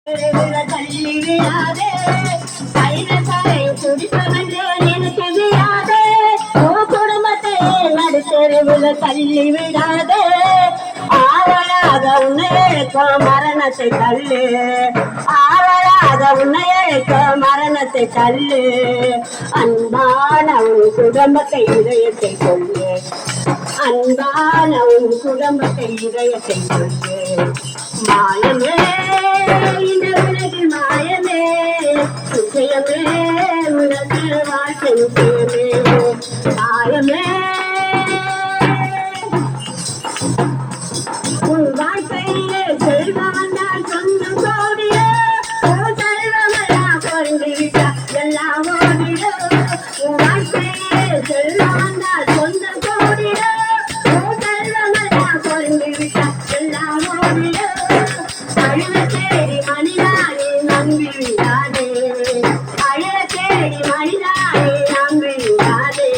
தள்ளி விடாதே கைதசாரை குடிப்பவன்றே எனக்கு விடாதே குடும்பத்தை நடுத்தெருவில் தள்ளி விடாதே ஆவலாக உன்னை இழக்க மரணத்தை தள்ளு ஆவலாக உன்னை இழக்க மரணத்தை தள்ளு அன்பான உன் குடும்பத்தை இதயத்தை கொள்ளு அன்பான உன் குடும்பத்தை இதயத்தை கொள்ளு மாயமே இந்த உலகில் மாயமே விஷயமே உனக்கு வாழ்க்கை விஷயமே மாயமே உன் வாழ்க்கையிலே செல்வம் வந்தால் சொந்தம் கோடியோ செல்வமெல்லாம் குறைந்து விட்டா எல்லாம் ஓடியோ உன் வாழ்க்கையிலே செல்வம் வந்தால் சொந்தம் கோடியோ செல்வமெல்லாம் குறைந்து விட்டா எல்லாம் ஓடியோ அழுத தேடி மனிதானே நம்பி விடாதே அழுத தேடி மனிதானே நம்பி விடாதே